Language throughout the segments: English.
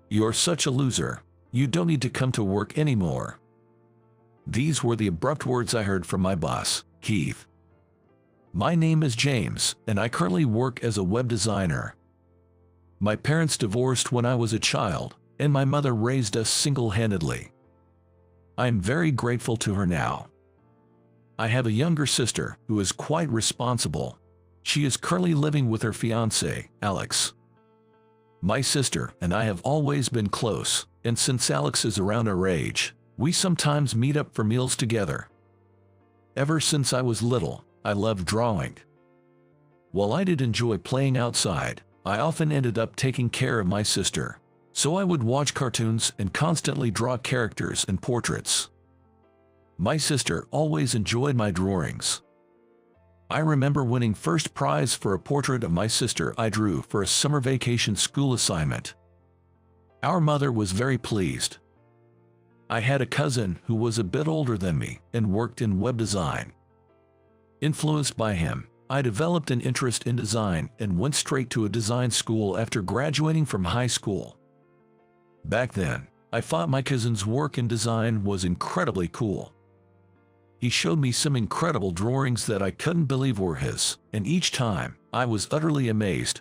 You're such a loser. You don't need to come to work anymore." These were the abrupt words I heard from my boss, Keith. My name is James, and I currently work as a web designer. My parents divorced when I was a child, and my mother raised us single-handedly. I am very grateful to her now. I have a younger sister who is quite responsible. She is currently living with her fiancé, Alex. My sister and I have always been close, and since Alex is around our age, we sometimes meet up for meals together. Ever since I was little, I loved drawing. While I did enjoy playing outside, I often ended up taking care of my sister, so I would watch cartoons and constantly draw characters and portraits. My sister always enjoyed my drawings. I remember winning first prize for a portrait of my sister I drew for a summer vacation school assignment. Our mother was very pleased. I had a cousin who was a bit older than me and worked in web design. Influenced by him, I developed an interest in design and went straight to a design school after graduating from high school. Back then, I thought my cousin's work in design was incredibly cool. He showed me some incredible drawings that I couldn't believe were his, and each time, I was utterly amazed.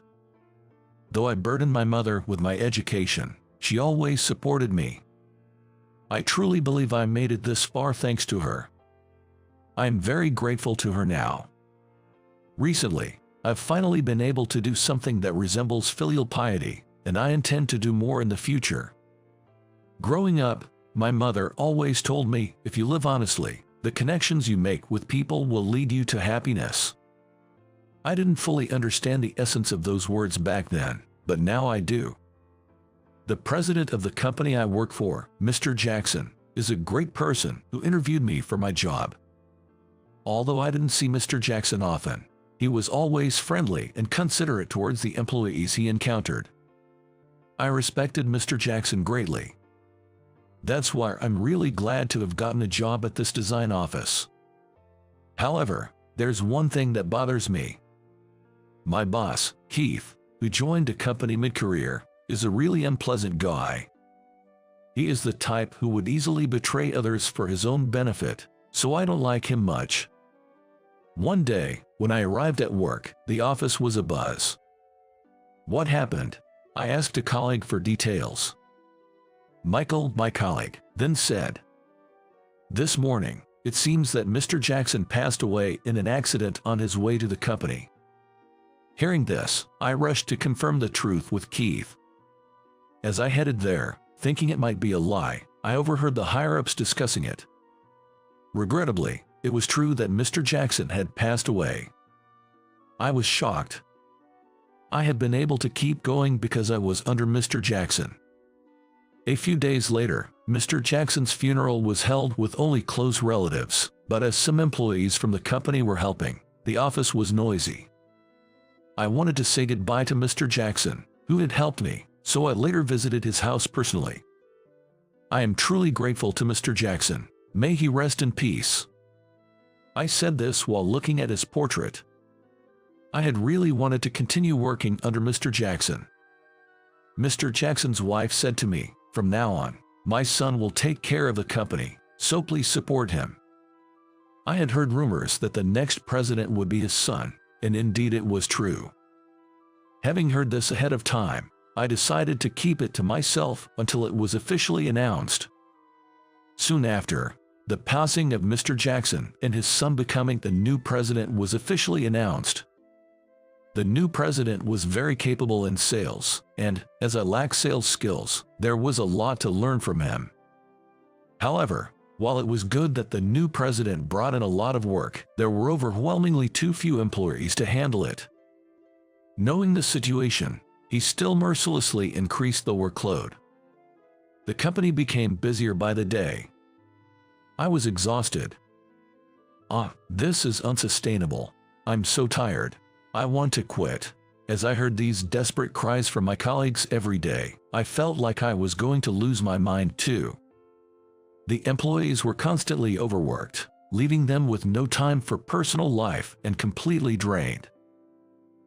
Though I burdened my mother with my education, she always supported me. I truly believe I made it this far thanks to her. I am very grateful to her now. Recently, I've finally been able to do something that resembles filial piety, and I intend to do more in the future. Growing up, my mother always told me, if you live honestly, the connections you make with people will lead you to happiness. I didn't fully understand the essence of those words back then, but now I do. The president of the company I work for, Mr. Jackson, is a great person who interviewed me for my job. Although I didn't see Mr. Jackson often, he was always friendly and considerate towards the employees he encountered. I respected Mr. Jackson greatly. That's why I'm really glad to have gotten a job at this design office. However, there's one thing that bothers me. My boss, Keith, who joined the company mid-career, is a really unpleasant guy. He is the type who would easily betray others for his own benefit, so I don't like him much. One day, when I arrived at work, the office was abuzz. What happened? I asked a colleague for details. Michael, my colleague, then said, "This morning, it seems that Mr. Jackson passed away in an accident on his way to the company." Hearing this, I rushed to confirm the truth with Keith. As I headed there, thinking it might be a lie, I overheard the higher-ups discussing it. Regrettably, it was true that Mr. Jackson had passed away. I was shocked. I had been able to keep going because I was under Mr. Jackson. A few days later, Mr. Jackson's funeral was held with only close relatives, but as some employees from the company were helping, the office was noisy. I wanted to say goodbye to Mr. Jackson, who had helped me, so I later visited his house personally. I am truly grateful to Mr. Jackson. May he rest in peace. I said this while looking at his portrait. I had really wanted to continue working under Mr. Jackson. Mr. Jackson's wife said to me, "From now on, my son will take care of the company, so please support him." I had heard rumors that the next president would be his son, and indeed it was true. Having heard this ahead of time, I decided to keep it to myself until it was officially announced. Soon after, the passing of Mr. Jackson and his son becoming the new president was officially announced. The new president was very capable in sales, and, as I lack sales skills, there was a lot to learn from him. However, while it was good that the new president brought in a lot of work, there were overwhelmingly too few employees to handle it. Knowing the situation, he still mercilessly increased the workload. The company became busier by the day. I was exhausted. This is unsustainable. I'm so tired. I want to quit. As I heard these desperate cries from my colleagues every day, I felt like I was going to lose my mind too. The employees were constantly overworked, leaving them with no time for personal life and completely drained.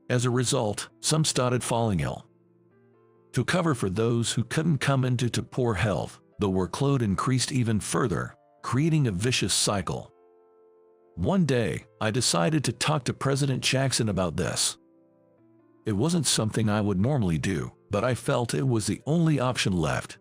As a result, some started falling ill. To cover for those who couldn't come in due to poor health, the workload increased even further, creating a vicious cycle. One day, I decided to talk to President Jackson about this. It wasn't something I would normally do, but I felt it was the only option left.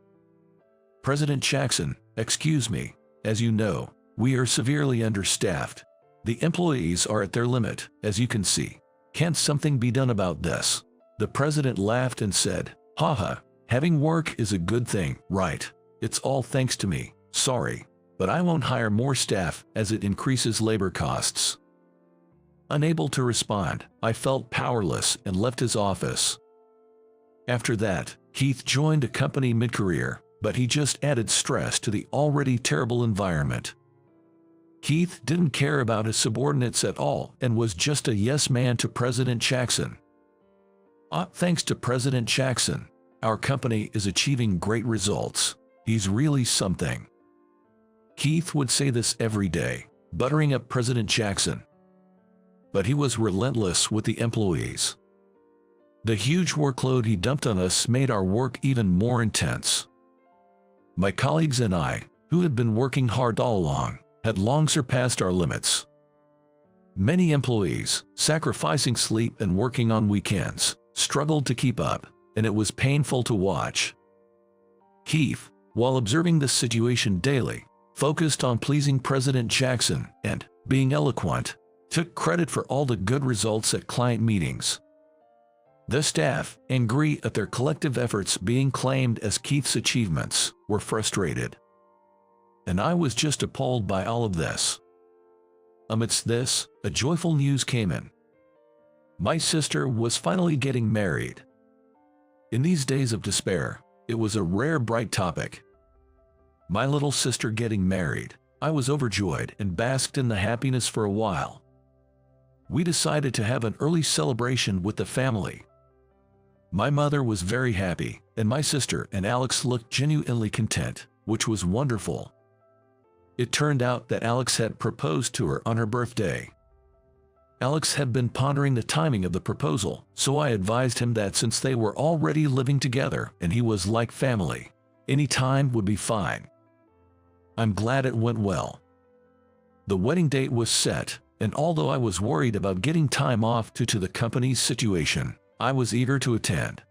President Jackson, excuse me, as you know, we are severely understaffed. The employees are at their limit, as you can see. Can't something be done about this? The president laughed and said, haha, having work is a good thing, right? It's all thanks to me, sorry, but I won't hire more staff as it increases labor costs. Unable to respond, I felt powerless and left his office. After that, Keith joined a company mid-career, but he just added stress to the already terrible environment. Keith didn't care about his subordinates at all and was just a yes man to President Jackson. Thanks to President Jackson, our company is achieving great results. He's really something. Keith would say this every day, buttering up President Jackson. But he was relentless with the employees. The huge workload he dumped on us made our work even more intense. My colleagues and I, who had been working hard all along, had long surpassed our limits. Many employees, sacrificing sleep and working on weekends, struggled to keep up, and it was painful to watch. Keith, while observing this situation daily, focused on pleasing President Jackson and, being eloquent, took credit for all the good results at client meetings. The staff, angry at their collective efforts being claimed as Keith's achievements, were frustrated. And I was just appalled by all of this. Amidst this, a joyful news came in. My sister was finally getting married. In these days of despair, it was a rare bright topic. My little sister getting married, I was overjoyed and basked in the happiness for a while. We decided to have an early celebration with the family. My mother was very happy, and my sister and Alex looked genuinely content, which was wonderful. It turned out that Alex had proposed to her on her birthday. Alex had been pondering the timing of the proposal, so I advised him that since they were already living together and he was like family, any time would be fine. I'm glad it went well. The wedding date was set, and although I was worried about getting time off due to the company's situation, I was eager to attend.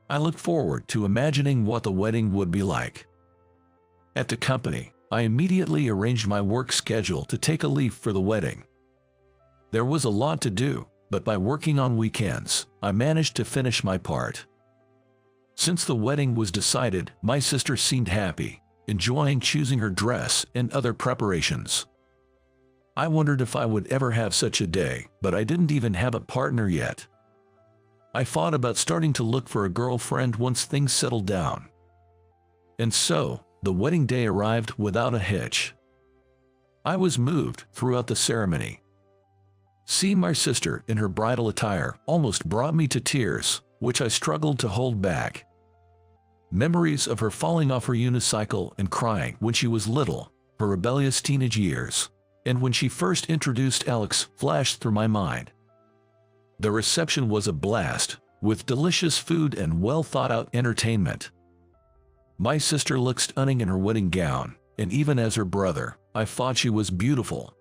I looked forward to imagining what the wedding would be like. At the company, I immediately arranged my work schedule to take a leave for the wedding. There was a lot to do, but by working on weekends, I managed to finish my part. Since the wedding was decided, my sister seemed happy, enjoying choosing her dress and other preparations. I wondered if I would ever have such a day, but I didn't even have a partner yet. I thought about starting to look for a girlfriend once things settled down. And so, the wedding day arrived without a hitch. I was moved throughout the ceremony. Seeing my sister in her bridal attire almost brought me to tears, which I struggled to hold back. Memories of her falling off her unicycle and crying when she was little, her rebellious teenage years, and when she first introduced Alex flashed through my mind. The reception was a blast, with delicious food and well-thought-out entertainment. My sister looked stunning in her wedding gown, and even as her brother, I thought she was beautiful.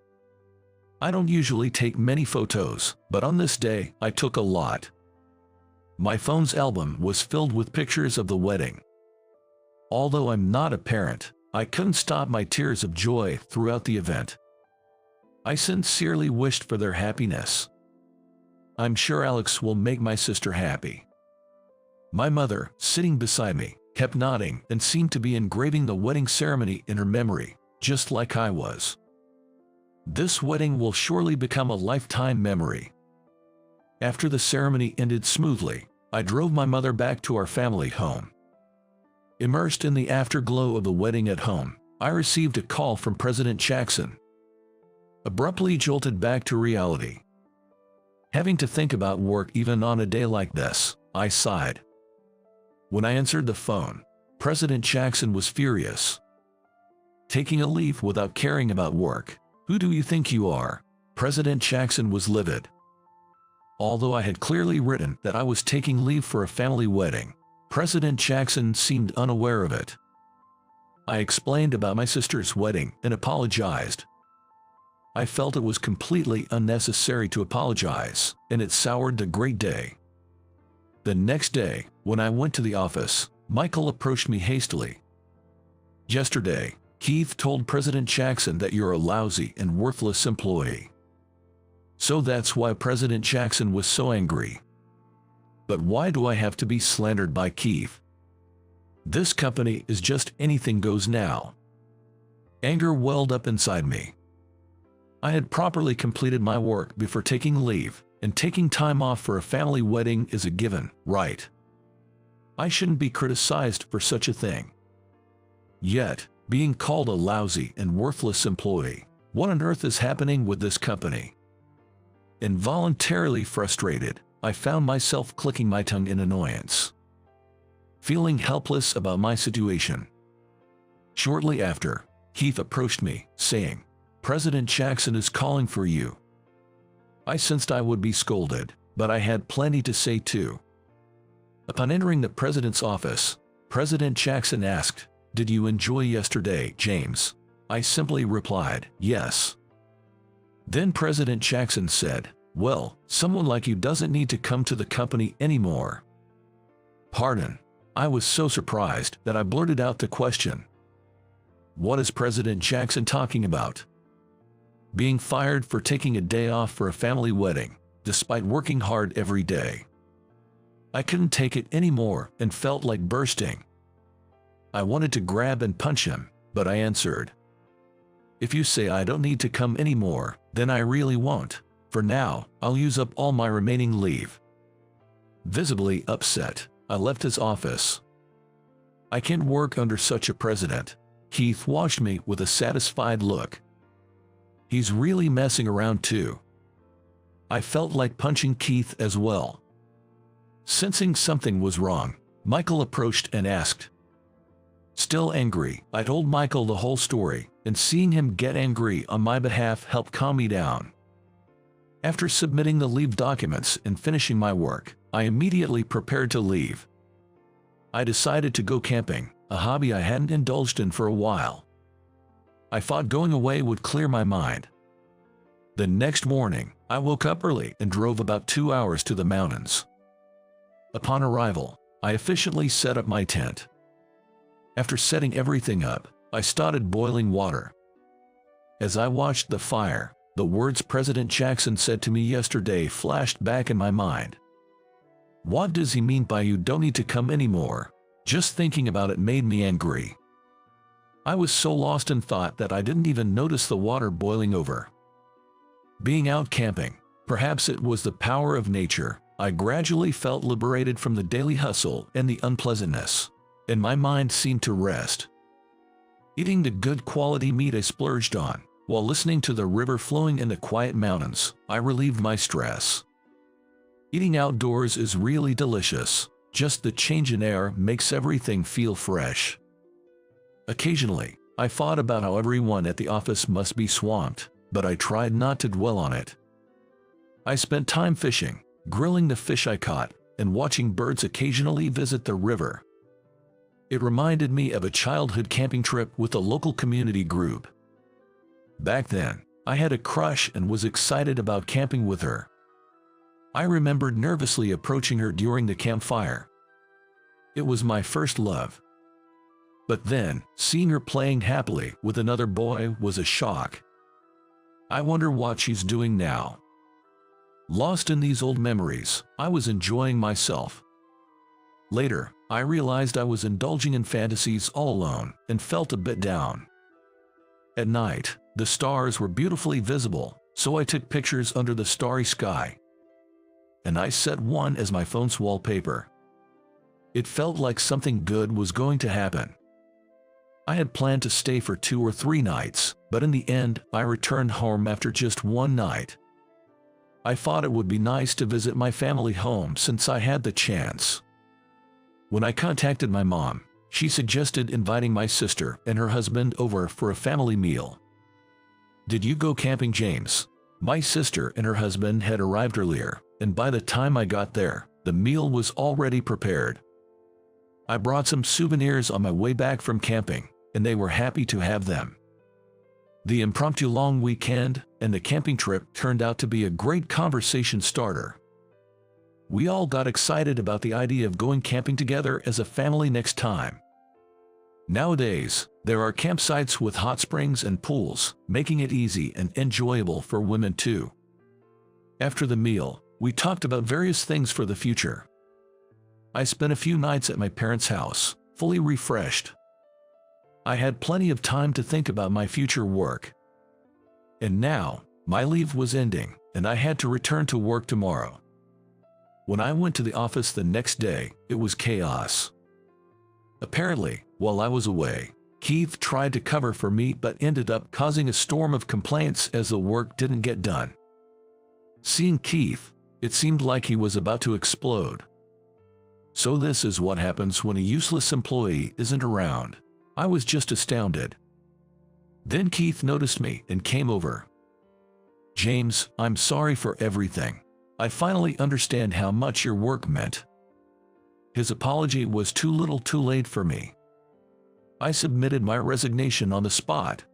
I don't usually take many photos, but on this day, I took a lot. My phone's album was filled with pictures of the wedding. Although I'm not a parent, I couldn't stop my tears of joy throughout the event. I sincerely wished for their happiness. I'm sure Alex will make my sister happy. My mother, sitting beside me, kept nodding and seemed to be engraving the wedding ceremony in her memory, just like I was. This wedding will surely become a lifetime memory. After the ceremony ended smoothly, I drove my mother back to our family home. Immersed in the afterglow of the wedding at home, I received a call from President Jackson. Abruptly jolted back to reality. Having to think about work even on a day like this, I sighed. When I answered the phone, President Jackson was furious. Taking a leave without caring about work? Who do you think you are? President Jackson was livid. Although I had clearly written that I was taking leave for a family wedding, President Jackson seemed unaware of it. I explained about my sister's wedding and apologized. I felt it was completely unnecessary to apologize, and it soured the great day. The next day, when I went to the office, Michael approached me hastily. "Yesterday, Keith told President Jackson that you're a lousy and worthless employee. So that's why President Jackson was so angry. But why do I have to be slandered by Keith? This company is just anything goes now." Anger welled up inside me. I had properly completed my work before taking leave, and taking time off for a family wedding is a given, right? I shouldn't be criticized for such a thing. Yet, being called a lousy and worthless employee, what on earth is happening with this company? Involuntarily frustrated, I found myself clicking my tongue in annoyance, feeling helpless about my situation. Shortly after, Keith approached me, saying, "President Jackson is calling for you." I sensed I would be scolded, but I had plenty to say too. Upon entering the president's office, President Jackson asked, "Did you enjoy yesterday, James?" I simply replied, "Yes." Then President Jackson said, "Well, someone like you doesn't need to come to the company anymore." Pardon. I was so surprised that I blurted out the question. What is President Jackson talking about? Being fired for taking a day off for a family wedding, despite working hard every day. I couldn't take it anymore and felt like bursting. I wanted to grab and punch him, but I answered, "If you say I don't need to come anymore, then I really won't. For now, I'll use up all my remaining leave." Visibly upset, I left his office. "I can't work under such a president." Keith watched me with a satisfied look. He's really messing around too. I felt like punching Keith as well. Sensing something was wrong, Michael approached and asked. Still angry, I told Michael the whole story, and seeing him get angry on my behalf helped calm me down. After submitting the leave documents and finishing my work, I immediately prepared to leave. I decided to go camping, a hobby I hadn't indulged in for a while. I thought going away would clear my mind. The next morning, I woke up early and drove about 2 hours to the mountains. Upon arrival, I efficiently set up my tent. After setting everything up, I started boiling water. As I watched the fire, the words President Jackson said to me yesterday flashed back in my mind. What does he mean by "you don't need to come anymore"? Just thinking about it made me angry. I was so lost in thought that I didn't even notice the water boiling over. Being out camping, perhaps it was the power of nature, I gradually felt liberated from the daily hustle and the unpleasantness, and my mind seemed to rest. Eating the good quality meat I splurged on, while listening to the river flowing in the quiet mountains, I relieved my stress. Eating outdoors is really delicious. Just the change in air makes everything feel fresh. Occasionally, I thought about how everyone at the office must be swamped, but I tried not to dwell on it. I spent time fishing, grilling the fish I caught, and watching birds occasionally visit the river. It reminded me of a childhood camping trip with a local community group. Back then, I had a crush and was excited about camping with her. I remembered nervously approaching her during the campfire. It was my first love. But then, seeing her playing happily with another boy was a shock. I wonder what she's doing now. Lost in these old memories, I was enjoying myself. Later, I realized I was indulging in fantasies all alone and felt a bit down. At night, the stars were beautifully visible, so I took pictures under the starry sky. And I set one as my phone's wallpaper. It felt like something good was going to happen. I had planned to stay for 2 or 3 nights, but in the end, I returned home after just 1 night. I thought it would be nice to visit my family home since I had the chance. When I contacted my mom, she suggested inviting my sister and her husband over for a family meal. "Did you go camping, James?" My sister and her husband had arrived earlier, and by the time I got there, the meal was already prepared. I brought some souvenirs on my way back from camping, and they were happy to have them. The impromptu long weekend and the camping trip turned out to be a great conversation starter. We all got excited about the idea of going camping together as a family next time. Nowadays, there are campsites with hot springs and pools, making it easy and enjoyable for women too. After the meal, we talked about various things for the future. I spent a few nights at my parents' house, fully refreshed. I had plenty of time to think about my future work. And now, my leave was ending, and I had to return to work tomorrow. When I went to the office the next day, it was chaos. Apparently, while I was away, Keith tried to cover for me but ended up causing a storm of complaints as the work didn't get done. Seeing Keith, it seemed like he was about to explode. So this is what happens when a useless employee isn't around. I was just astounded. Then Keith noticed me and came over. "James, I'm sorry for everything. I finally understand how much your work meant." His apology was too little too late for me. I submitted my resignation on the spot.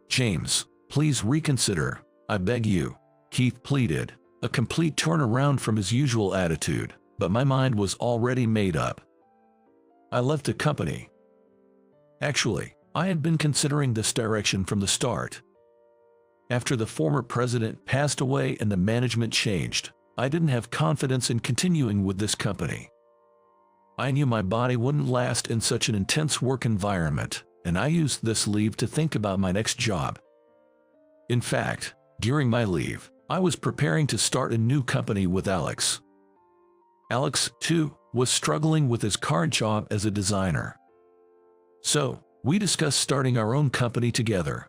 "James, please reconsider, I beg you," Keith pleaded, a complete turnaround from his usual attitude, but my mind was already made up. I left the company. Actually, I had been considering this direction from the start. After the former president passed away and the management changed, I didn't have confidence in continuing with this company. I knew my body wouldn't last in such an intense work environment, and I used this leave to think about my next job. In fact, during my leave, I was preparing to start a new company with Alex. Alex, too, was struggling with his current job as a designer. So, we discussed starting our own company together.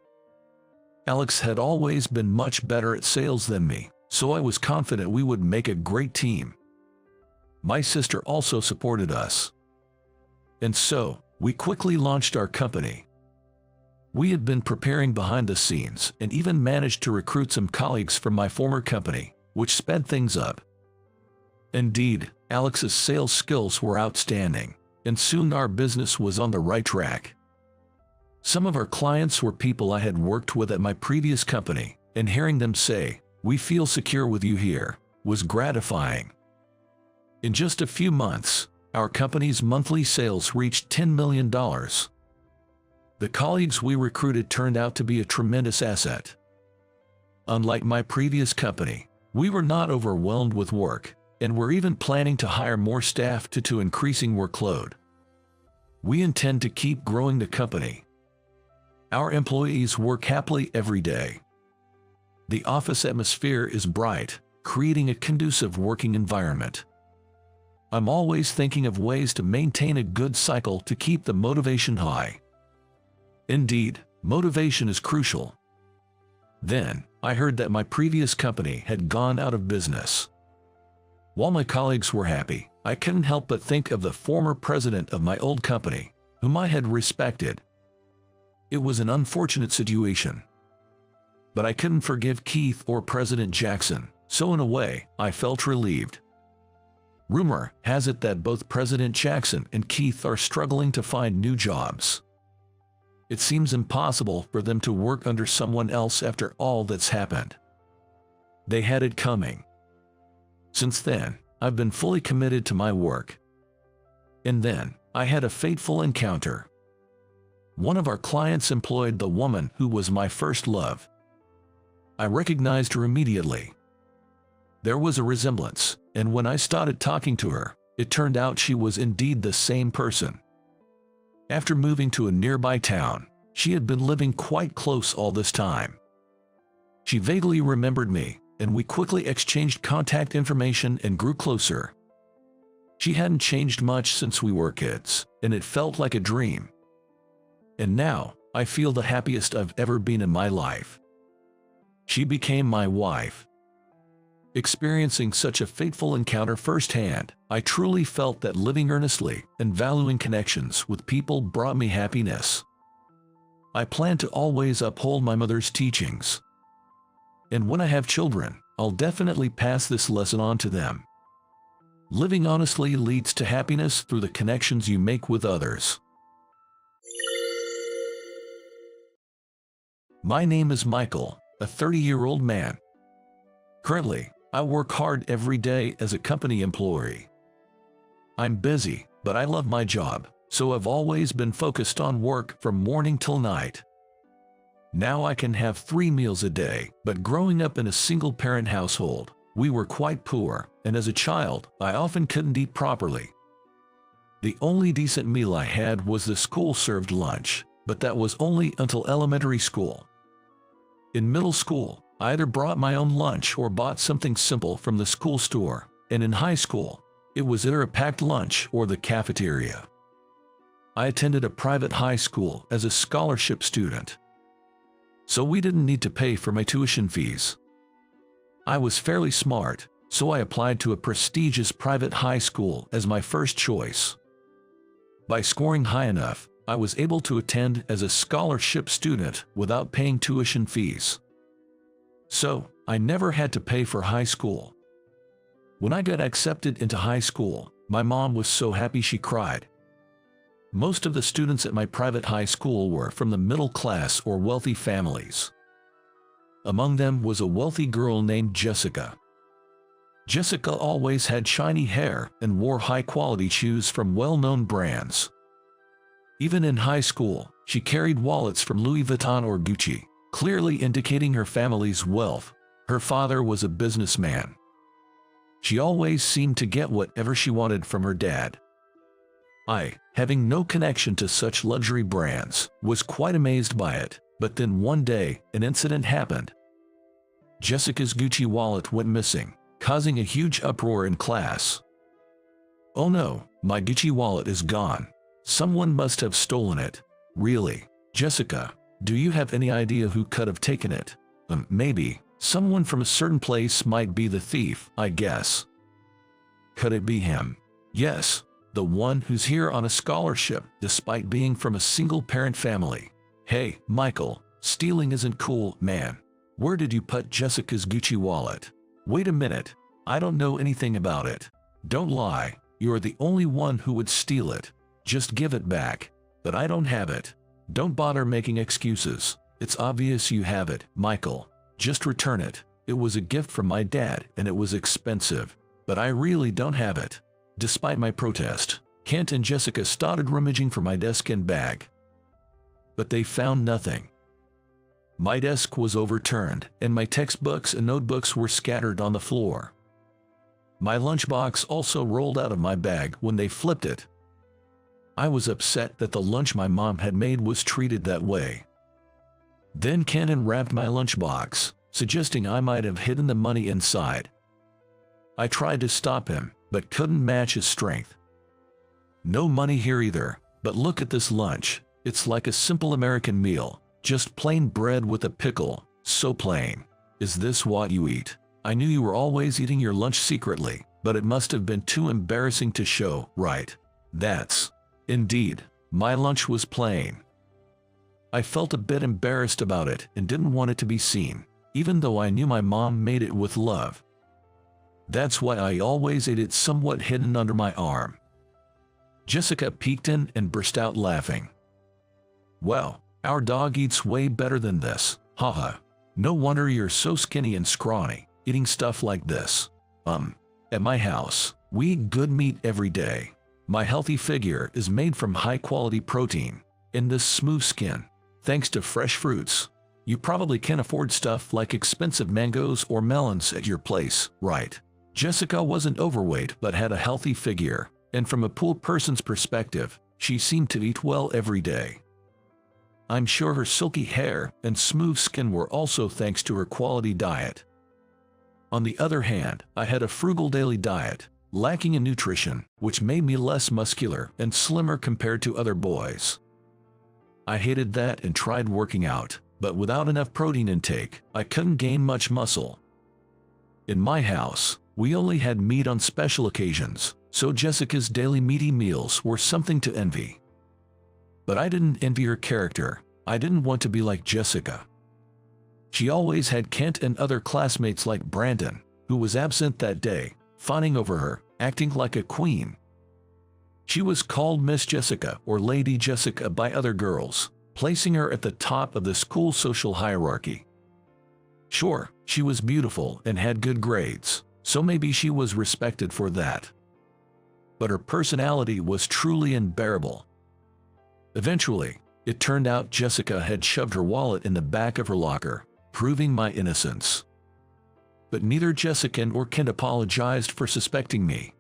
Alex had always been much better at sales than me, so I was confident we would make a great team. My sister also supported us. And so, we quickly launched our company. We had been preparing behind the scenes and even managed to recruit some colleagues from my former company, which sped things up. Indeed, Alex's sales skills were outstanding, and soon our business was on the right track. Some of our clients were people I had worked with at my previous company, and hearing them say, "We feel secure with you here," was gratifying. In just a few months, our company's monthly sales reached $10 million. The colleagues we recruited turned out to be a tremendous asset. Unlike my previous company, we were not overwhelmed with work, and we're even planning to hire more staff due to increasing workload. We intend to keep growing the company. Our employees work happily every day. The office atmosphere is bright, creating a conducive working environment. I'm always thinking of ways to maintain a good cycle to keep the motivation high. Indeed, motivation is crucial. Then, I heard that my previous company had gone out of business. While my colleagues were happy, I couldn't help but think of the former president of my old company, whom I had respected. It was an unfortunate situation. But I couldn't forgive Keith or President Jackson, so in a way, I felt relieved. Rumor has it that both President Jackson and Keith are struggling to find new jobs. It seems impossible for them to work under someone else after all that's happened. They had it coming. Since then, I've been fully committed to my work. And then, I had a fateful encounter. One of our clients employed the woman who was my first love. I recognized her immediately. There was a resemblance, and when I started talking to her, it turned out she was indeed the same person. After moving to a nearby town, she had been living quite close all this time. She vaguely remembered me, and we quickly exchanged contact information and grew closer. She hadn't changed much since we were kids, and it felt like a dream. And now, I feel the happiest I've ever been in my life. She became my wife. Experiencing such a fateful encounter firsthand, I truly felt that living earnestly and valuing connections with people brought me happiness. I plan to always uphold my mother's teachings. And when I have children, I'll definitely pass this lesson on to them. Living honestly leads to happiness through the connections you make with others. My name is Michael, a 30-year-old man. Currently, I work hard every day as a company employee. I'm busy, but I love my job, so I've always been focused on work from morning till night. Now I can have 3 meals a day, but growing up in a single-parent household, we were quite poor, and as a child, I often couldn't eat properly. The only decent meal I had was the school-served lunch, but that was only until elementary school. In middle school, I either brought my own lunch or bought something simple from the school store, and in high school, it was either a packed lunch or the cafeteria. I attended a private high school as a scholarship student, so we didn't need to pay for my tuition fees. I was fairly smart, so I applied to a prestigious private high school as my first choice. By scoring high enough, I was able to attend as a scholarship student without paying tuition fees. So, I never had to pay for high school. When I got accepted into high school, my mom was so happy she cried. Most of the students at my private high school were from the middle class or wealthy families. Among them was a wealthy girl named Jessica. Jessica always had shiny hair and wore high-quality shoes from well-known brands. Even in high school, she carried wallets from Louis Vuitton or Gucci, clearly indicating her family's wealth. Her father was a businessman. She always seemed to get whatever she wanted from her dad. I, having no connection to such luxury brands, was quite amazed by it, but then one day, an incident happened. Jessica's Gucci wallet went missing, causing a huge uproar in class. "Oh no, my Gucci wallet is gone. Someone must have stolen it." "Really? Jessica, do you have any idea who could have taken it?" Maybe. Someone from a certain place might be the thief, I guess." "Could it be him?" "Yes, the one who's here on a scholarship despite being from a single-parent family." "Hey, Michael, stealing isn't cool, man. Where did you put Jessica's Gucci wallet?" "Wait a minute, I don't know anything about it." "Don't lie, you're the only one who would steal it. Just give it back." "But I don't have it." "Don't bother making excuses. It's obvious you have it, Michael. Just return it. It was a gift from my dad and it was expensive. But I really don't have it." Despite my protest, Kent and Jessica started rummaging for my desk and bag. But they found nothing. My desk was overturned, and my textbooks and notebooks were scattered on the floor. My lunchbox also rolled out of my bag when they flipped it. I was upset that the lunch my mom had made was treated that way. Then Kent unwrapped my lunchbox, suggesting I might have hidden the money inside. I tried to stop him, but couldn't match his strength. "No money here either, but look at this lunch. It's like a simple American meal, just plain bread with a pickle, so plain. Is this what you eat?" "I knew you were always eating your lunch secretly, but it must have been too embarrassing to show, right?" "That's..." Indeed, my lunch was plain. I felt a bit embarrassed about it and didn't want it to be seen, even though I knew my mom made it with love. That's why I always ate it somewhat hidden under my arm. Jessica peeked in and burst out laughing. "Well, our dog eats way better than this, haha. No wonder you're so skinny and scrawny, eating stuff like this." At my house, we eat good meat every day. My healthy figure is made from high-quality protein, and this smooth skin, thanks to fresh fruits. You probably can't afford stuff like expensive mangoes or melons at your place, right? Jessica wasn't overweight but had a healthy figure, and from a poor person's perspective, she seemed to eat well every day. I'm sure her silky hair and smooth skin were also thanks to her quality diet. On the other hand, I had a frugal daily diet, lacking in nutrition, which made me less muscular and slimmer compared to other boys. I hated that and tried working out, but without enough protein intake, I couldn't gain much muscle. In my house, we only had meat on special occasions, so Jessica's daily meaty meals were something to envy. But I didn't envy her character. I didn't want to be like Jessica. She always had Kent and other classmates like Brandon, who was absent that day, fawning over her, acting like a queen. She was called Miss Jessica or Lady Jessica by other girls, placing her at the top of the school social hierarchy. Sure, she was beautiful and had good grades, so maybe she was respected for that. But her personality was truly unbearable. Eventually, it turned out Jessica had shoved her wallet in the back of her locker, proving my innocence. But neither Jessica nor Kent apologized for suspecting me.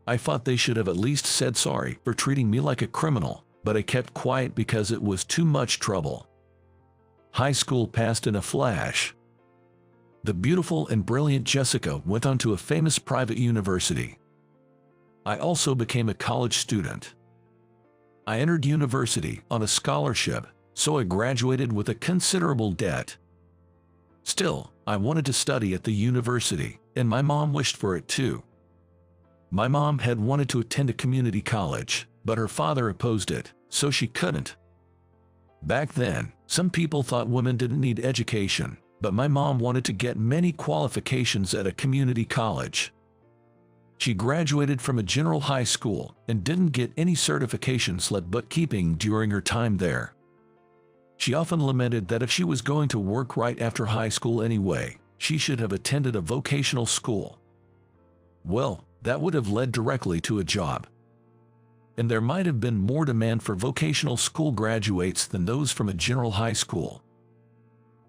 I thought they should have at least said sorry for treating me like a criminal, but I kept quiet because it was too much trouble. High school passed in a flash. The beautiful and brilliant Jessica went on to a famous private university. I also became a college student. I entered university on a scholarship, so I graduated with a considerable debt. Still, I wanted to study at the university, and my mom wished for it too. My mom had wanted to attend a community college, but her father opposed it, so she couldn't. Back then, some people thought women didn't need education, but my mom wanted to get many qualifications at a community college. She graduated from a general high school and didn't get any certifications like bookkeeping during her time there. She often lamented that if she was going to work right after high school anyway, she should have attended a vocational school. Well, that would have led directly to a job. And there might have been more demand for vocational school graduates than those from a general high school.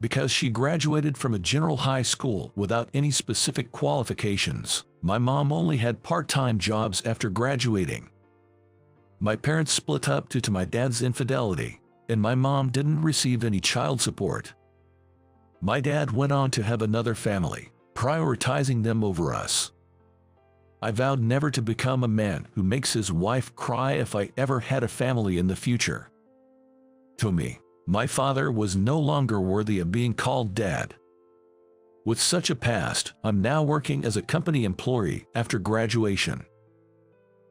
Because she graduated from a general high school without any specific qualifications, my mom only had part-time jobs after graduating. My parents split up due to my dad's infidelity, and my mom didn't receive any child support. My dad went on to have another family, prioritizing them over us. I vowed never to become a man who makes his wife cry if I ever had a family in the future. To me, my father was no longer worthy of being called dad. With such a past, I'm now working as a company employee after graduation.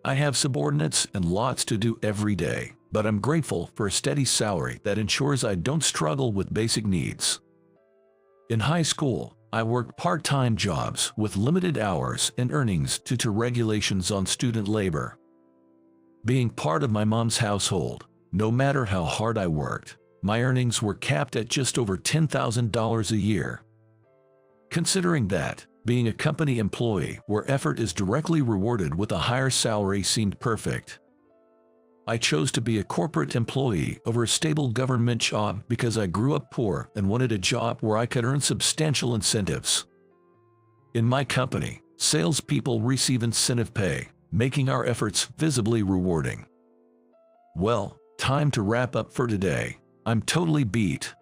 I have subordinates and lots to do every day, but I'm grateful for a steady salary that ensures I don't struggle with basic needs. In high school, I worked part-time jobs with limited hours and earnings due to regulations on student labor. Being part of my mom's household, no matter how hard I worked, my earnings were capped at just over $10,000 a year. Considering that, being a company employee where effort is directly rewarded with a higher salary seemed perfect. I chose to be a corporate employee over a stable government job because I grew up poor and wanted a job where I could earn substantial incentives. In my company, salespeople receive incentive pay, making our efforts visibly rewarding. Well, time to wrap up for today. I'm totally beat.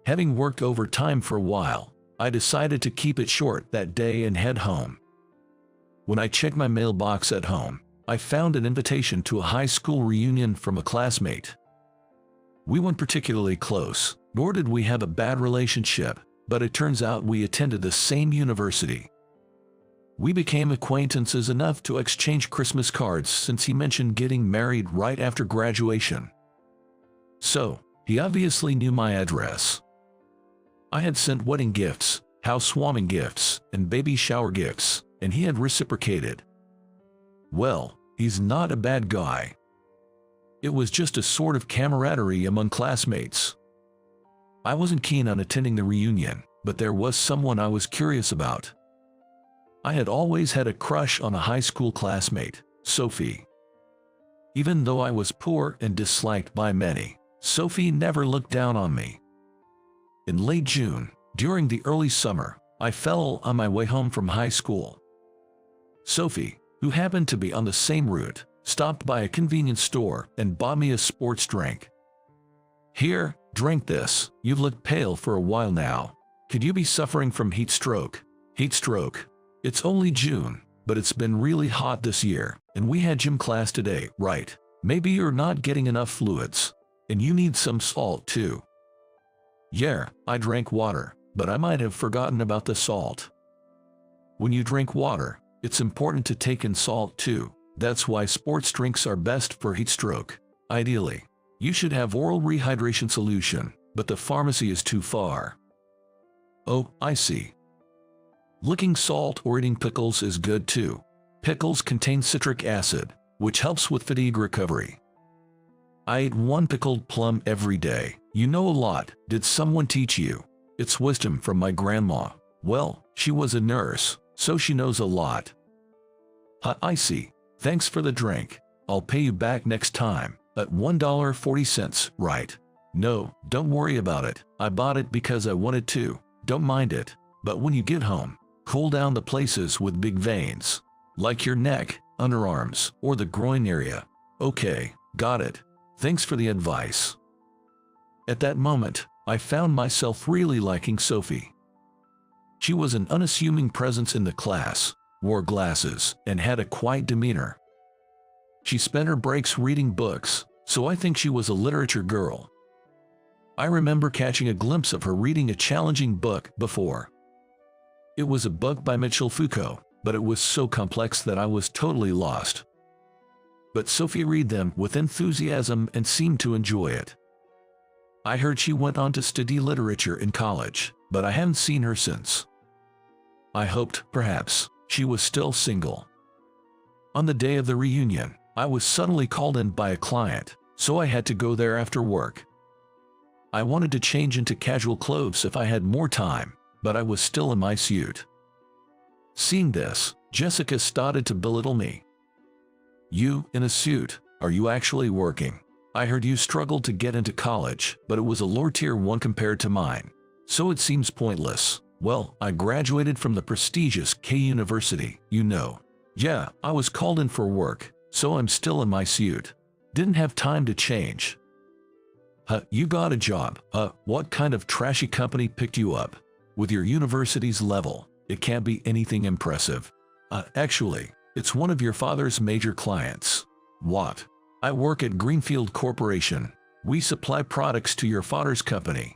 Having worked overtime for a while, I decided to keep it short that day and head home. When I checked my mailbox at home, I found an invitation to a high school reunion from a classmate. We weren't particularly close, nor did we have a bad relationship, but it turns out we attended the same university. We became acquaintances enough to exchange Christmas cards since he mentioned getting married right after graduation. So, he obviously knew my address. I had sent wedding gifts, housewarming gifts, and baby shower gifts, and he had reciprocated. Well, he's not a bad guy. It was just a sort of camaraderie among classmates. I wasn't keen on attending the reunion, but there was someone I was curious about. I had always had a crush on a high school classmate, Sophie. Even though I was poor and disliked by many, Sophie never looked down on me. In late June, during the early summer, I fell on my way home from high school. Sophie, who happened to be on the same route, stopped by a convenience store and bought me a sports drink. "Here, drink this. You've looked pale for a while now. Could you be suffering from heat stroke?" Heat stroke. It's only June, but it's been really hot this year, and we had gym class today, right? Maybe you're not getting enough fluids, and you need some salt too. Yeah, I drank water, but I might have forgotten about the salt. When you drink water, it's important to take in salt too. That's why sports drinks are best for heat stroke. Ideally, you should have oral rehydration solution, but the pharmacy is too far. Oh, I see. Licking salt or eating pickles is good too. Pickles contain citric acid, which helps with fatigue recovery. I eat one pickled plum every day. You know a lot. Did someone teach you? It's wisdom from my grandma. Well, she was a nurse, so she knows a lot. I see. Thanks for the drink. I'll pay you back next time, at $1.40, right? No, don't worry about it. I bought it because I wanted to. Don't mind it. But when you get home, cool down the places with big veins, like your neck, underarms, or the groin area. Okay, got it. Thanks for the advice. At that moment, I found myself really liking Sophie. She was an unassuming presence in the class, wore glasses, and had a quiet demeanor. She spent her breaks reading books, so I think she was a literature girl. I remember catching a glimpse of her reading a challenging book before. It was a book by Michel Foucault, but it was so complex that I was totally lost. But Sophie read them with enthusiasm and seemed to enjoy it. I heard she went on to study literature in college, but I haven't seen her since. I hoped, perhaps, she was still single. On the day of the reunion, I was suddenly called in by a client, so I had to go there after work. I wanted to change into casual clothes if I had more time, but I was still in my suit. Seeing this, Jessica started to belittle me. You, in a suit, are you actually working? I heard you struggled to get into college, but it was a lower tier one compared to mine, so it seems pointless. Well, I graduated from the prestigious K University, you know. Yeah, I was called in for work, so I'm still in my suit. Didn't have time to change. You got a job. What kind of trashy company picked you up? With your university's level, it can't be anything impressive. Actually, it's one of your father's major clients. What? I work at Greenfield Corporation. We supply products to your father's company.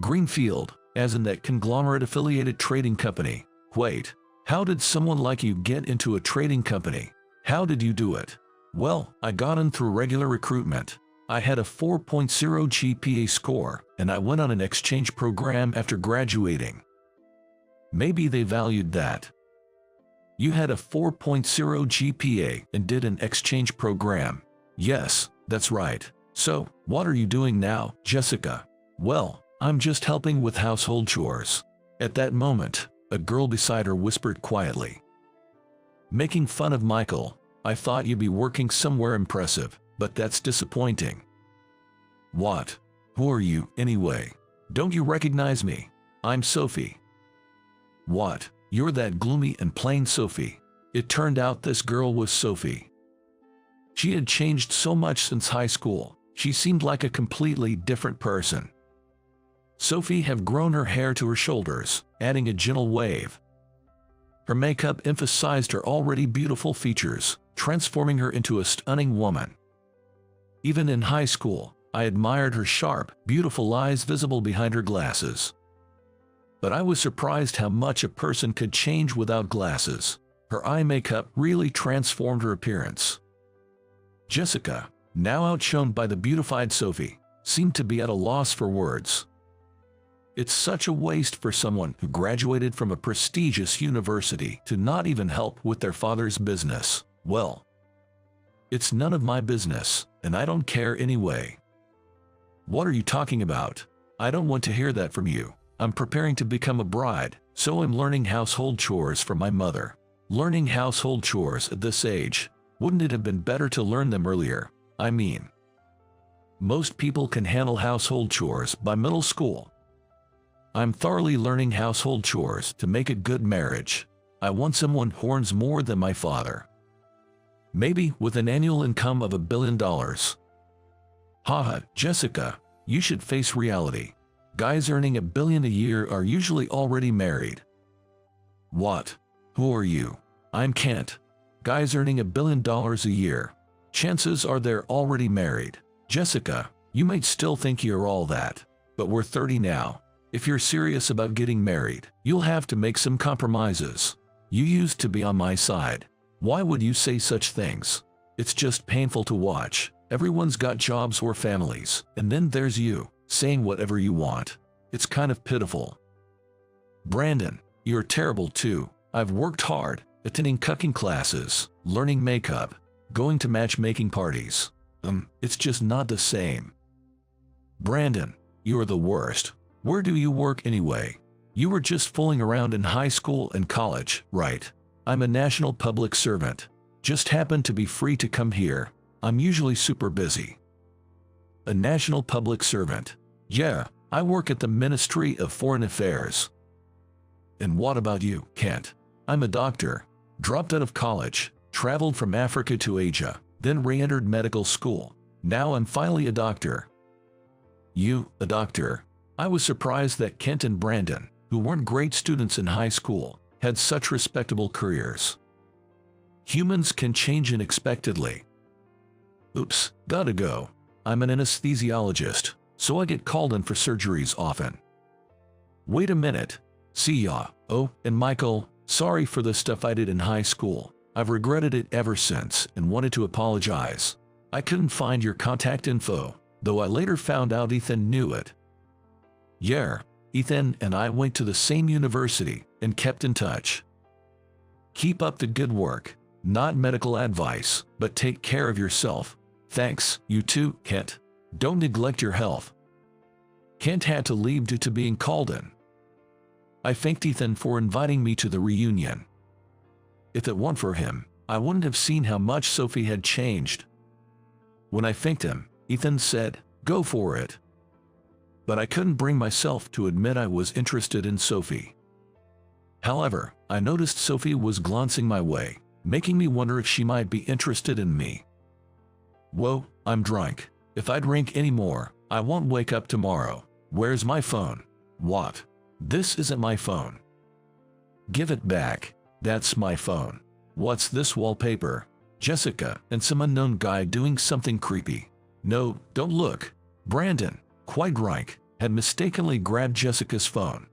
Greenfield, as in that conglomerate-affiliated trading company. Wait, how did someone like you get into a trading company? How did you do it? Well, I got in through regular recruitment. I had a 4.0 GPA score, and I went on an exchange program after graduating. Maybe they valued that. You had a 4.0 GPA and did an exchange program. Yes, that's right. So, what are you doing now, Jessica? Well, I'm just helping with household chores. At that moment, a girl beside her whispered quietly. Making fun of Michael, I thought you'd be working somewhere impressive, but that's disappointing. What? Who are you, anyway? Don't you recognize me? I'm Sophie. What? You're that gloomy and plain Sophie. It turned out this girl was Sophie. She had changed so much since high school. She seemed like a completely different person. Sophie had grown her hair to her shoulders, adding a gentle wave. Her makeup emphasized her already beautiful features, transforming her into a stunning woman. Even in high school, I admired her sharp, beautiful eyes visible behind her glasses. But I was surprised how much a person could change without glasses. Her eye makeup really transformed her appearance. Jessica, now outshone by the beautified Sophie, seemed to be at a loss for words. It's such a waste for someone who graduated from a prestigious university to not even help with their father's business. Well, it's none of my business, and I don't care anyway. What are you talking about? I don't want to hear that from you. I'm preparing to become a bride, so I'm learning household chores from my mother. Learning household chores at this age, wouldn't it have been better to learn them earlier? I mean, most people can handle household chores by middle school. I'm thoroughly learning household chores to make a good marriage. I want someone who earns more than my father. Maybe with an annual income of $1 billion. Haha, Jessica, you should face reality. Guys earning $1 billion a year are usually already married. What? Who are you? I'm Kent. Guys earning $1 billion a year. Chances are they're already married. Jessica, you might still think you're all that, but we're 30 now. If you're serious about getting married, you'll have to make some compromises. You used to be on my side. Why would you say such things? It's just painful to watch. Everyone's got jobs or families, and then there's you, saying whatever you want. It's kind of pitiful. Brandon, you're terrible too. I've worked hard, attending cooking classes, learning makeup, going to matchmaking parties. It's just not the same. Brandon, you are the worst. Where do you work anyway? You were just fooling around in high school and college, right? I'm a national public servant. Just happened to be free to come here. I'm usually super busy. A national public servant. Yeah, I work at the Ministry of Foreign Affairs. And what about you, Kent? I'm a doctor. Dropped out of college, traveled from Africa to Asia, then re-entered medical school. Now I'm finally a doctor. You, a doctor? I was surprised that Kent and Brandon, who weren't great students in high school, had such respectable careers. Humans can change unexpectedly. Oops, gotta go. I'm an anesthesiologist, so I get called in for surgeries often. Wait a minute. See ya. Oh, and Michael, sorry for the stuff I did in high school. I've regretted it ever since and wanted to apologize. I couldn't find your contact info, though I later found out Ethan knew it. Yeah, Ethan and I went to the same university and kept in touch. Keep up the good work. Not medical advice, but take care of yourself. Thanks, you too, Kent. Don't neglect your health. Kent had to leave due to being called in. I thanked Ethan for inviting me to the reunion. If it weren't for him, I wouldn't have seen how much Sophie had changed. When I thanked him, Ethan said, "Go for it." But I couldn't bring myself to admit I was interested in Sophie. However, I noticed Sophie was glancing my way, making me wonder if she might be interested in me. Whoa, I'm drunk. If I drink anymore, I won't wake up tomorrow. Where's my phone? What? This isn't my phone. Give it back. That's my phone. What's this wallpaper? Jessica and some unknown guy doing something creepy. No, don't look. Brandon, quite drunk, had mistakenly grabbed Jessica's phone.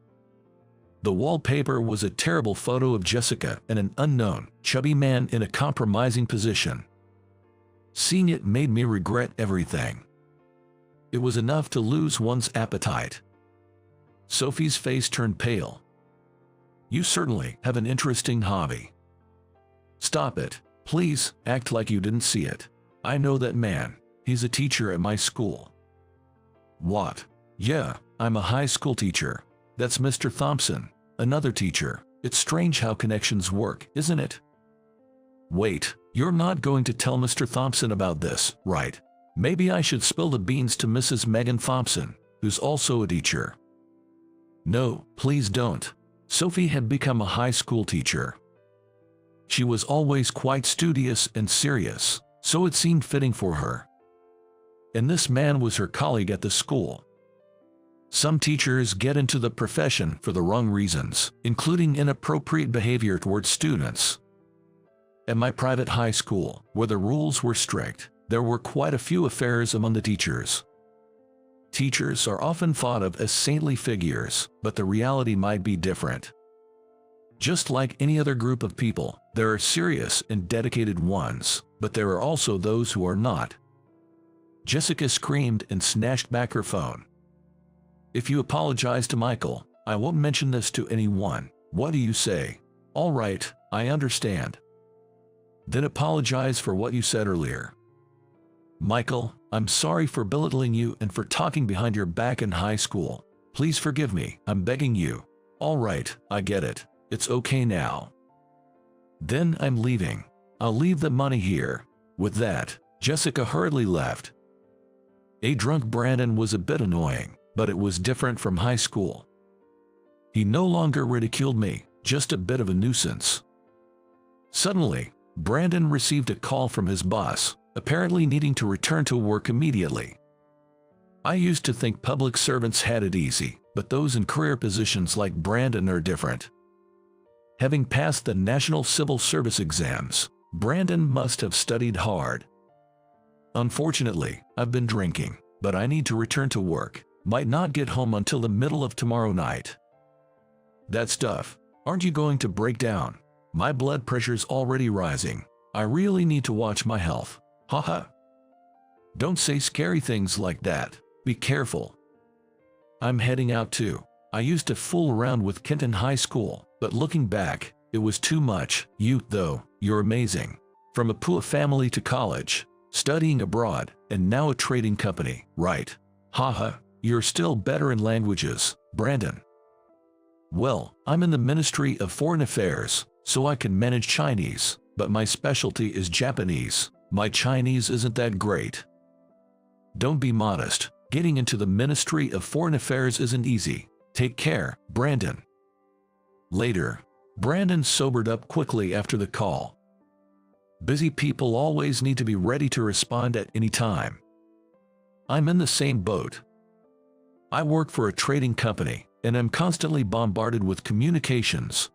The wallpaper was a terrible photo of Jessica and an unknown, chubby man in a compromising position. Seeing it made me regret everything. It was enough to lose one's appetite. Sophie's face turned pale. You certainly have an interesting hobby. Stop it. Please, act like you didn't see it. I know that man. He's a teacher at my school. What? Yeah, I'm a high school teacher. That's Mr. Thompson, another teacher. It's strange how connections work, isn't it? Wait, you're not going to tell Mr. Thompson about this, right? Maybe I should spill the beans to Mrs. Megan Thompson, who's also a teacher. No, please don't. Sophie had become a high school teacher. She was always quite studious and serious, so it seemed fitting for her. And this man was her colleague at the school. Some teachers get into the profession for the wrong reasons, including inappropriate behavior towards students. At my private high school, where the rules were strict, there were quite a few affairs among the teachers. Teachers are often thought of as saintly figures, but the reality might be different. Just like any other group of people, there are serious and dedicated ones, but there are also those who are not. Jessica screamed and snatched back her phone. If you apologize to Michael, I won't mention this to anyone. What do you say? All right, I understand. Then apologize for what you said earlier. Michael, I'm sorry for belittling you and for talking behind your back in high school. Please forgive me, I'm begging you. All right, I get it. It's okay now. Then I'm leaving. I'll leave the money here. With that, Jessica hurriedly left. A drunk Brandon was a bit annoying, but it was different from high school. He no longer ridiculed me, just a bit of a nuisance. Suddenly, Brandon received a call from his boss, apparently needing to return to work immediately. I used to think public servants had it easy, but those in career positions like Brandon are different. Having passed the National Civil Service exams, Brandon must have studied hard. Unfortunately, I've been drinking, but I need to return to work. Might not get home until the middle of tomorrow night. That stuff. Aren't you going to break down? My blood pressure's already rising. I really need to watch my health. Haha. Don't say scary things like that. Be careful. I'm heading out too. I used to fool around with Kent in high school, but looking back, It was too much. You, though, you're amazing. From a poor family to college, studying abroad, and now a trading company, right? Haha, you're still better in languages, Brandon. Well, I'm in the Ministry of Foreign Affairs, so I can manage Chinese, but my specialty is Japanese. My Chinese isn't that great. Don't be modest. Getting into the Ministry of Foreign Affairs isn't easy. Take care, Brandon. Later, Brandon sobered up quickly after the call. Busy people always need to be ready to respond at any time. I'm in the same boat. I work for a trading company, and I'm constantly bombarded with communications.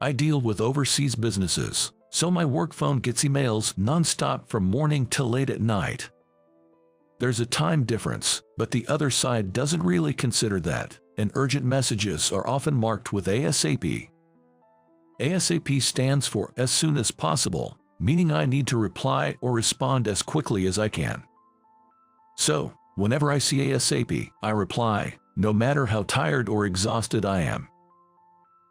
I deal with overseas businesses, so my work phone gets emails non-stop from morning till late at night. There's a time difference, but the other side doesn't really consider that, and urgent messages are often marked with ASAP. ASAP stands for as soon as possible, meaning I need to reply or respond as quickly as I can. So, whenever I see ASAP, I reply, no matter how tired or exhausted I am.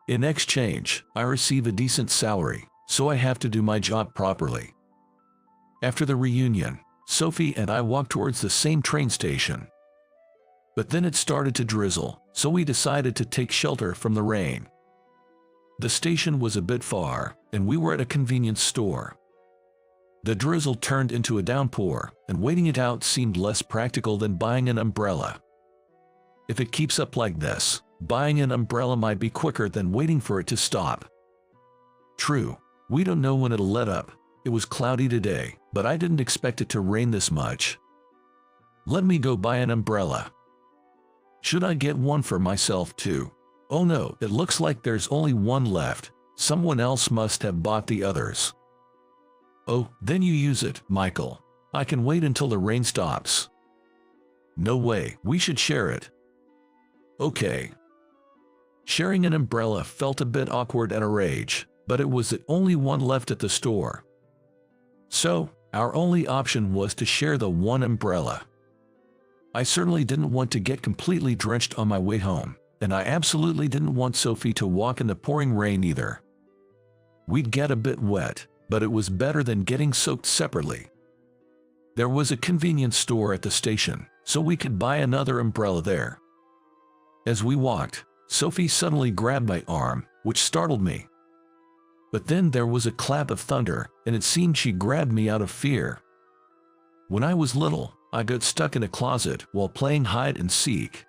In exchange, I receive a decent salary, so I have to do my job properly. After the reunion, Sophie and I walked towards the same train station. But then it started to drizzle, so we decided to take shelter from the rain. The station was a bit far, and we were at a convenience store. The drizzle turned into a downpour, and waiting it out seemed less practical than buying an umbrella. If it keeps up like this, buying an umbrella might be quicker than waiting for it to stop. True, we don't know when it'll let up. It was cloudy today, but I didn't expect it to rain this much. Let me go buy an umbrella. Should I get one for myself too? Oh no, it looks like there's only one left. Someone else must have bought the others. Oh, then you use it, Michael. I can wait until the rain stops. No way, we should share it. Okay. Sharing an umbrella felt a bit awkward at our age, but it was the only one left at the store. So, our only option was to share the one umbrella. I certainly didn't want to get completely drenched on my way home, and I absolutely didn't want Sophie to walk in the pouring rain either. We'd get a bit wet, but it was better than getting soaked separately. There was a convenience store at the station, so we could buy another umbrella there. As we walked, Sophie suddenly grabbed my arm, which startled me. But then there was a clap of thunder, and it seemed she grabbed me out of fear. When I was little, I got stuck in a closet while playing hide and seek.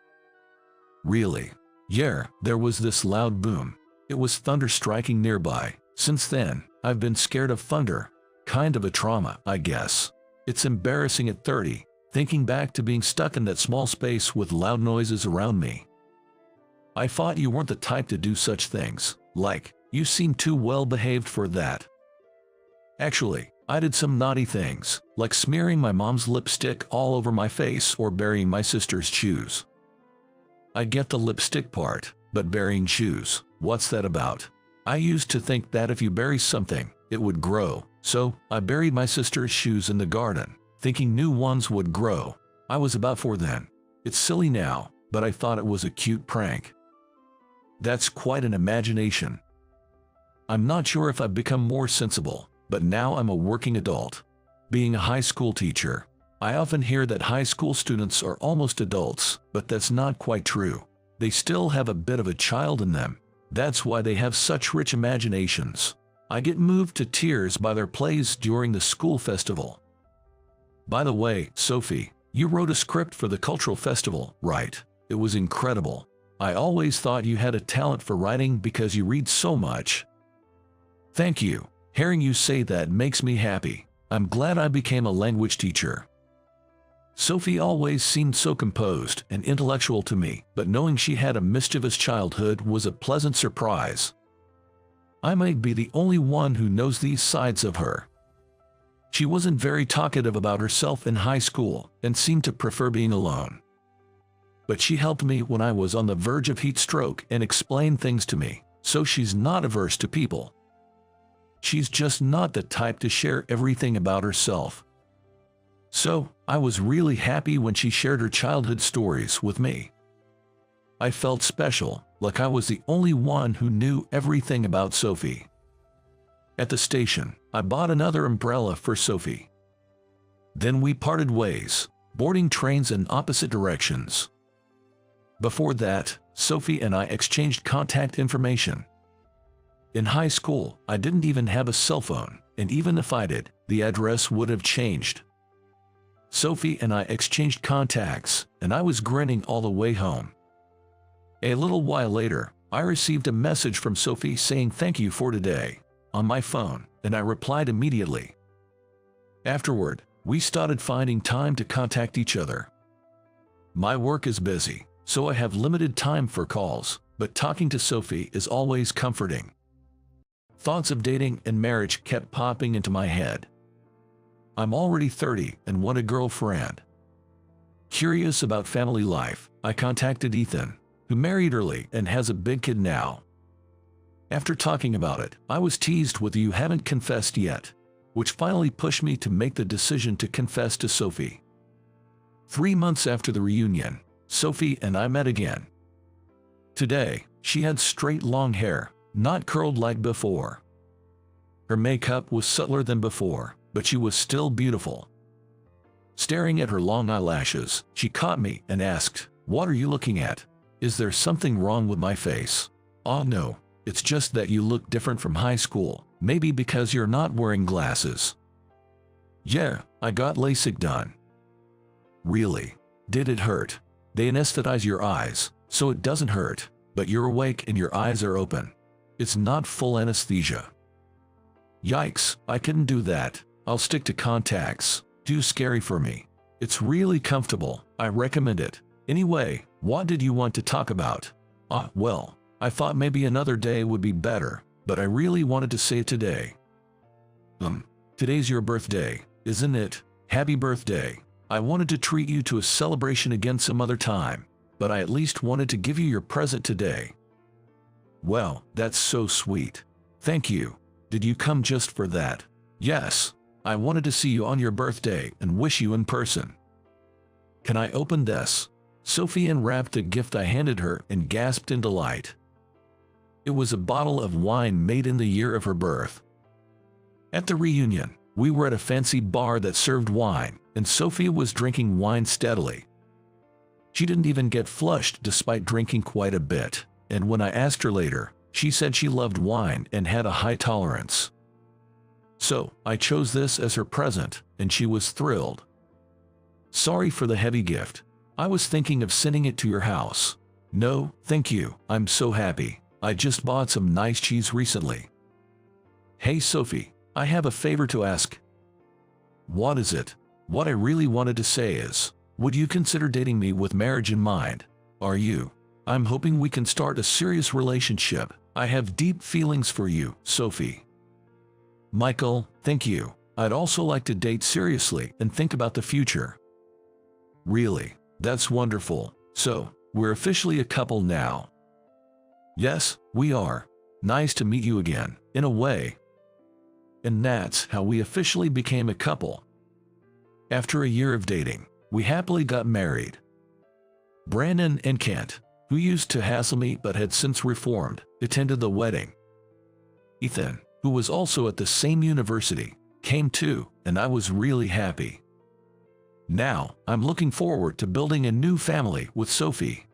Really? Yeah, there was this loud boom. It was thunder striking nearby. Since then, I've been scared of thunder. Kind of a trauma, I guess. It's embarrassing at 30, thinking back to being stuck in that small space with loud noises around me. I thought you weren't the type to do such things, like, you seem too well behaved for that. Actually, I did some naughty things, like smearing my mom's lipstick all over my face or burying my sister's shoes. I get the lipstick part, but burying shoes, what's that about? I used to think that if you bury something, it would grow, so I buried my sister's shoes in the garden, thinking new ones would grow. I was about 4 then. It's silly now, but I thought it was a cute prank. That's quite an imagination. I'm not sure if I've become more sensible, but now I'm a working adult. Being a high school teacher, I often hear that high school students are almost adults, but that's not quite true. They still have a bit of a child in them. That's why they have such rich imaginations. I get moved to tears by their plays during the school festival. By the way, Sophie, you wrote a script for the cultural festival, right? It was incredible. I always thought you had a talent for writing because you read so much. Thank you. Hearing you say that makes me happy. I'm glad I became a language teacher. Sophie always seemed so composed and intellectual to me, but knowing she had a mischievous childhood was a pleasant surprise. I might be the only one who knows these sides of her. She wasn't very talkative about herself in high school and seemed to prefer being alone. But she helped me when I was on the verge of heat stroke and explained things to me, so she's not averse to people. She's just not the type to share everything about herself. So, I was really happy when she shared her childhood stories with me. I felt special, like I was the only one who knew everything about Sophie. At the station, I bought another umbrella for Sophie. Then we parted ways, boarding trains in opposite directions. Before that, Sophie and I exchanged contact information. In high school, I didn't even have a cell phone, and even if I did, the address would have changed. Sophie and I exchanged contacts, and I was grinning all the way home. A little while later, I received a message from Sophie saying thank you for today on my phone, and I replied immediately. Afterward, we started finding time to contact each other. My work is busy, so I have limited time for calls, but talking to Sophie is always comforting. Thoughts of dating and marriage kept popping into my head. I'm already 30 and want a girlfriend. Curious about family life, I contacted Ethan, who married early and has a big kid now. After talking about it, I was teased with "you haven't confessed yet," which finally pushed me to make the decision to confess to Sophie. 3 months after the reunion, Sophie and I met again. Today, she had straight long hair, not curled like before. Her makeup was subtler than before, but she was still beautiful. Staring at her long eyelashes, she caught me and asked, "What are you looking at? Is there something wrong with my face?" "Oh no, it's just that you look different from high school, maybe because you're not wearing glasses." "Yeah, I got LASIK done." "Really? Did it hurt?" "They anesthetize your eyes, so it doesn't hurt, but you're awake and your eyes are open. It's not full anesthesia." "Yikes, I couldn't do that. I'll stick to contacts. Too scary for me." "It's really comfortable. I recommend it. Anyway, what did you want to talk about?" Well, I thought maybe another day would be better, but I really wanted to say it today." Today's your birthday, isn't it? Happy birthday. I wanted to treat you to a celebration again some other time, but I at least wanted to give you your present today." "Well, that's so sweet. Thank you. Did you come just for that?" "Yes. I wanted to see you on your birthday and wish you in person." "Can I open this?" Sophie unwrapped the gift I handed her and gasped in delight. It was a bottle of wine made in the year of her birth. At the reunion, we were at a fancy bar that served wine, and Sophie was drinking wine steadily. She didn't even get flushed despite drinking quite a bit, and when I asked her later, she said she loved wine and had a high tolerance. So, I chose this as her present, and she was thrilled. "Sorry for the heavy gift. I was thinking of sending it to your house." "No, thank you. I'm so happy. I just bought some nice cheese recently." "Hey Sophie, I have a favor to ask." "What is it?" "What I really wanted to say is, would you consider dating me with marriage in mind? Are you? I'm hoping we can start a serious relationship. I have deep feelings for you, Sophie." "Michael, thank you. I'd also like to date seriously and think about the future." "Really? That's wonderful. So, we're officially a couple now." "Yes, we are. Nice to meet you again, in a way." And that's how we officially became a couple. After a year of dating, we happily got married. Brandon and Kent, who used to hassle me but had since reformed, attended the wedding. Ethan, who was also at the same university, came too, and I was really happy. Now, I'm looking forward to building a new family with Sophie.